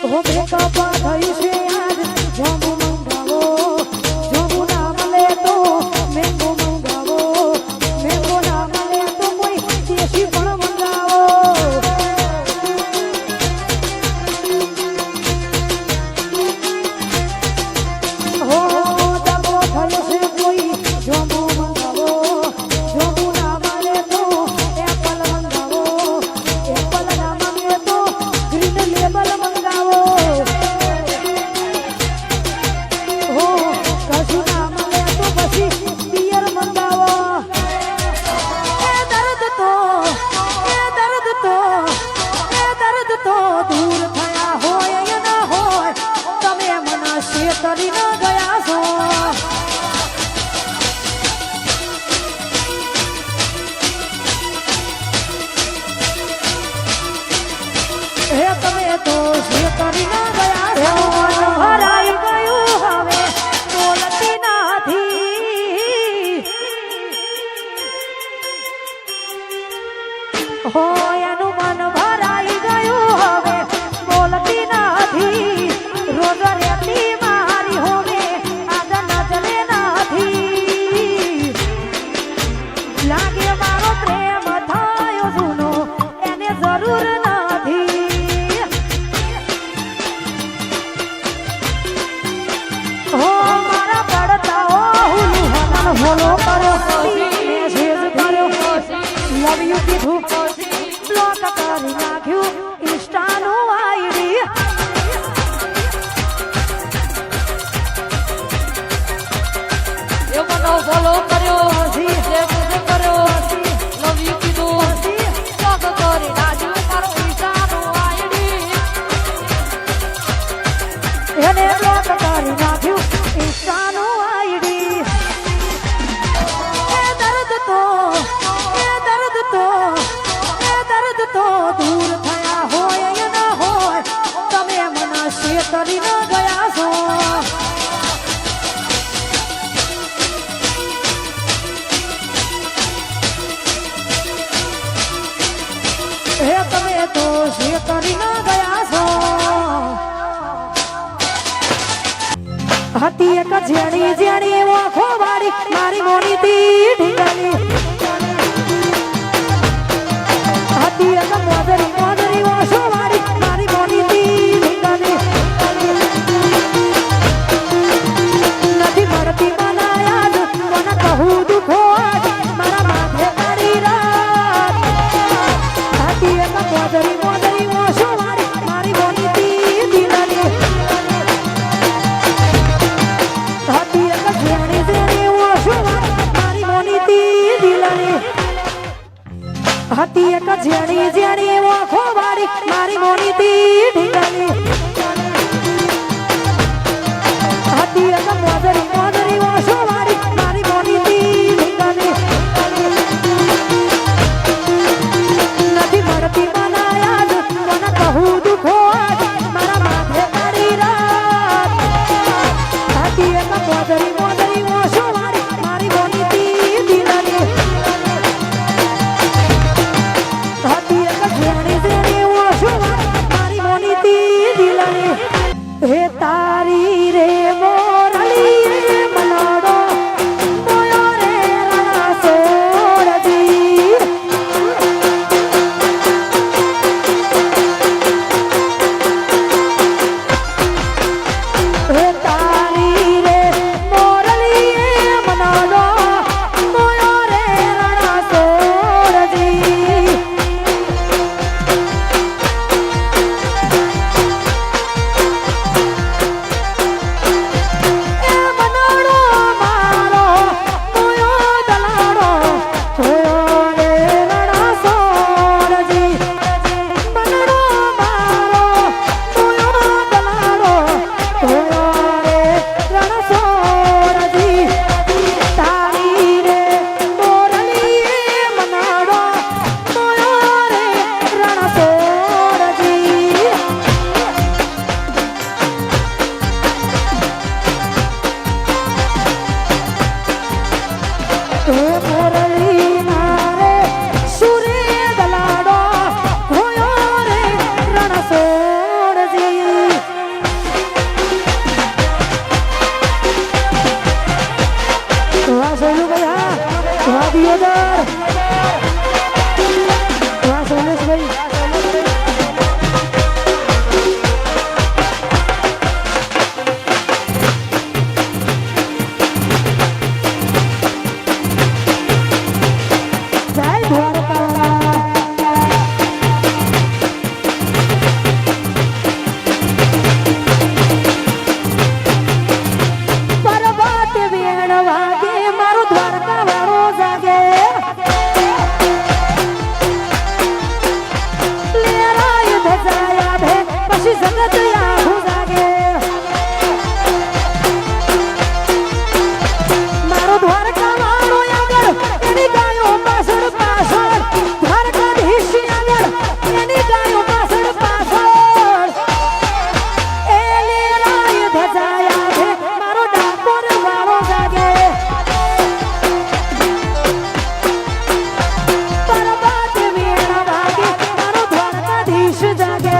હો બ્રેકઅપ થયું છે આજ જોબુ મંગાવો જોબુ ના મળે તો મેંગો મંગાવો મેંગો ના મળે તો કોઈ દેશી પણ મંગાવો હો દબો થયો છે કોઈ જોબુ મંગાવો જોબુ ના મળે તો એપલ મંગાવો એપલ ના મળે તો ગ્રીન લેબલ મંગાવો હો કશું ના મળે તો પછી પિયર મંગાવો એ દર્દ તો દૂર થયા હોય ના હોય તમે મને શેતરી ન ગયા છો હે તમે તો શેતરી ન ગયા છો હરાઈ ગયું હવે બોલતી નથી હો એનું મન ભરાઈ ગયું હવે બોલતી નથી રોજ રહેતી મારી હોમે આજ નજરે નથી લાગે મારો પ્રેમ થયો જૂનો એને જરૂર નથી હો મારા પડતા હુલું હમણ હોલો કર્યો મેસેજ કર્યો લવ યુ કીધું બ્લોક કરી નાખ્યું ઇન્સ્ટાનું આઈડી એ મને ફોલો કર્યો કર્યો લવ યુ કીધું બ્લોક કરી નાખ્યું મારો ઇન્સ્ટાનું આઈડી એને બ્લોક કરી નાખ્યું ઇન્સ્ટાનું આઈડી એ દર્દ તો દૂર થયા હોય ના હોય તમે મને શેતરી ન ગયા છો હે તમે તો શેતરી ન ગયા છો હતી એક જેણી ઓખો વાળી મારી મોની તી ઢીંગલી હતી એક મોદરી ઓછો વાળી મારી મોની તી ઢીંગલી નથી મળતી મનાયાદ મને કહું દુખો આજ મારા માથે કાઢી રાત હતી એક મોદરી ઓછો વાળી મારી મોની તી ઢીંગલી હતી એક જેણી ઓછો વાળી મારી મોની તી ઢીંગલી હતી એક જેણી ઓખો વાળી મારી મોની તી ઢીંગલી હતી એક મોદરી ઓછો વાળી મારી મોની તી ઢીંગલી નથી મળતી મનાયાદ મને કહું દુખો આજ મારા માથે કાઢી રાત હતી એક મોદરી ઓછો વાળી મારી મોની તી ઢીંગલી હતી એક જેણી ઓછો વાળી મારી મોની તી ઢીંગલી હે તારી રે મોરલી મનાડો મોયો રે રણા સોરજી હે તારી રે મોરલી મનાડો મોયો રે રણા સોરજી જગત આખું જાગે મારો દ્વારકા વાળો આગળ એની ગાયો પાછળ પાછળ દ્વારકાધીશ આગળ એની ગાયો પાછળ પાછળ એ લેરાય ધજાયા છે મારો ડાકોર વાળો જાગે પરબત વીણા વાગે મારો દ્વારકાધીશ જાગે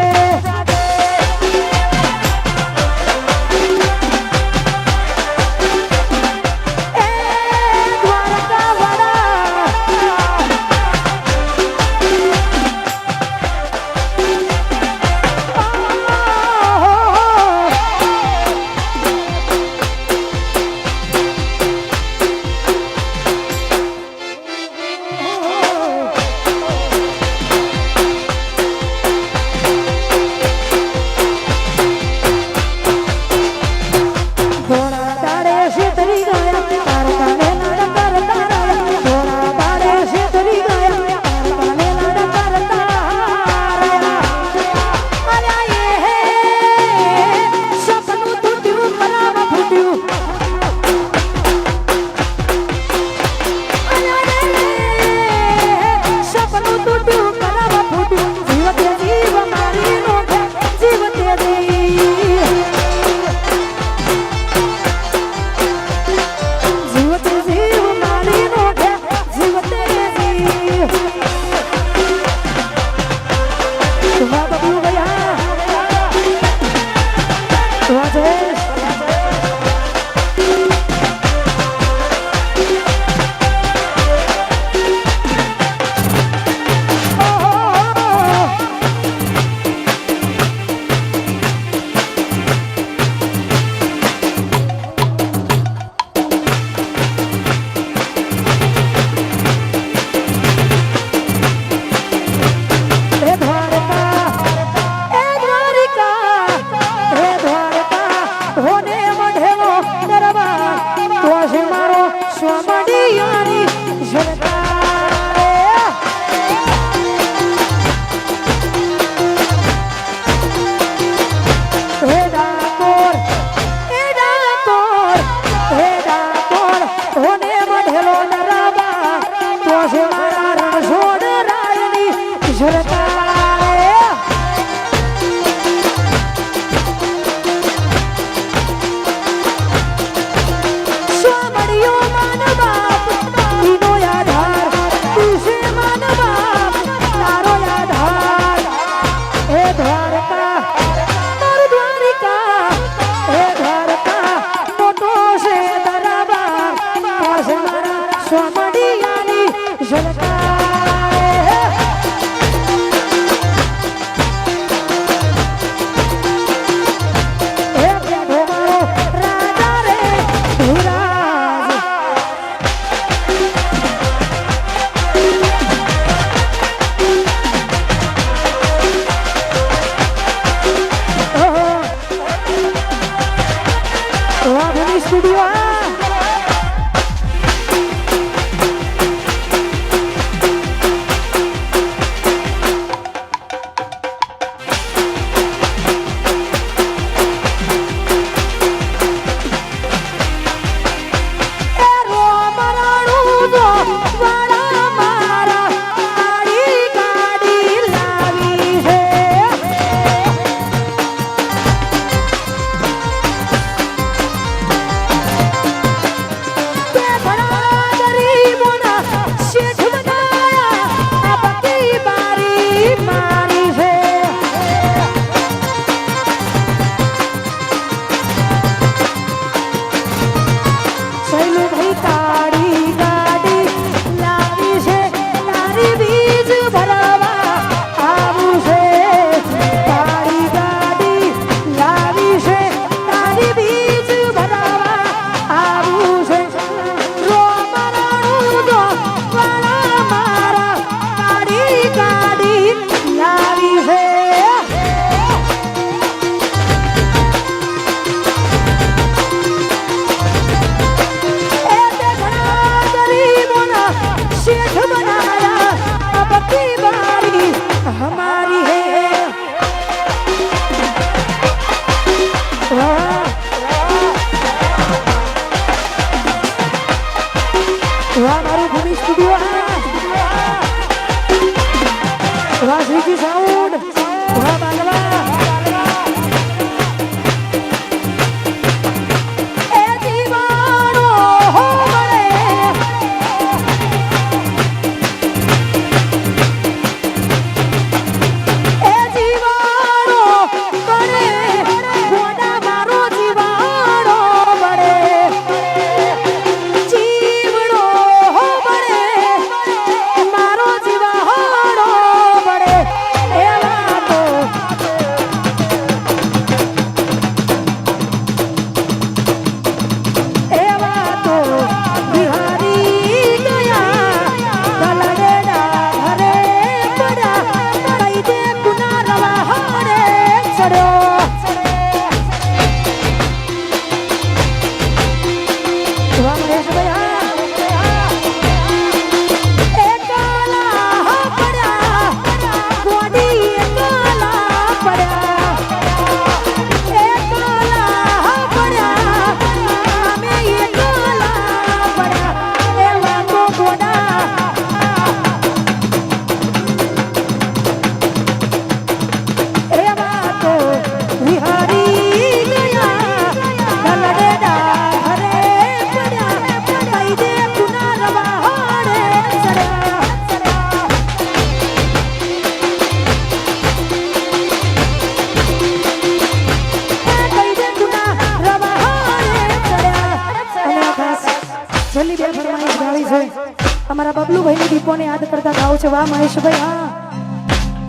અમારા બબલુભાઈની દીપોને યાદ કરતા ગાવું છે વાહ મહેશભાઈ હા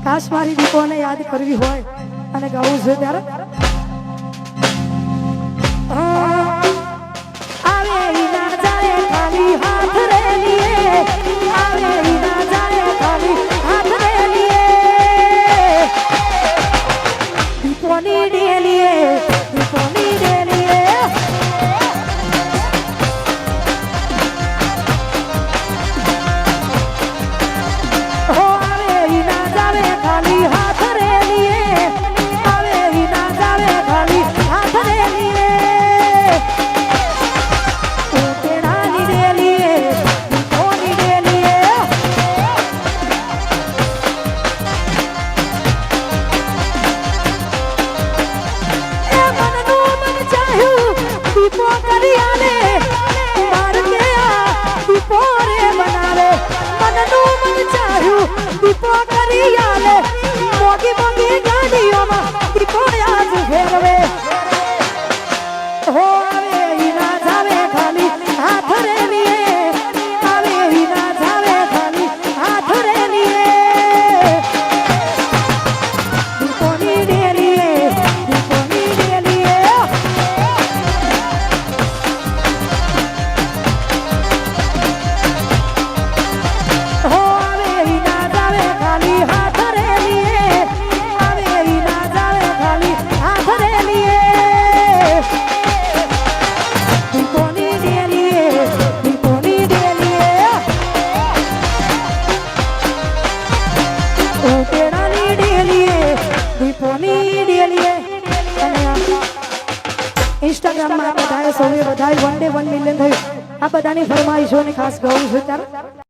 ખાસ મારી દીપોને યાદ કરવી હોય અને ગાવું છે ત્યારે આવે ઈ ના જાય ખાલી હાથ રે લીએ આવે ઈ ના જાય ખાલી હાથ રે લીએ દીપોની ડેલીએ દીપોની ડેલીએ હો આવે ઈ ના જાવે ખાલી હાથ રે લીએ આવે ઈ ના જાવે ખાલી હાથ રે લીએ ઉતેડાની ડેલીએ દીપોની ડેલીએ એ મનનું મન ચાહ્યું દીપો કરી આલે માર કે આ દીપો રે બનાવે મનનું મન ચાહ્યું દીપો કરી આલે મોગી મોગી ગાડીઓમાં દીપો યાદ ફેરવે હો આવે ઈ ના જાવે ખાલી હાથ રે લીએ આવે ઈ ના જાવે ખાલી હાથ રે લીએ દીપોની ડેલીએ દીપોની ડેલીએ હો આવે ઈ ના જાવે ખાલી હાથ રે લીએ આવે ઈ ના જાવે ખાલી હાથ રે લીએ દીપોની ડેલીએ દીપોની ડેલીએ ઉતેડાની ડેલીએ દીપોની ડેલીએ અને ઇન્સ્ટાગ્રામમાં બધાએ સૌએ બધાએ 1 day 1 million થયું આ બધાની ફરમાઈશોને ખાસ ગાવું છે ત્યારે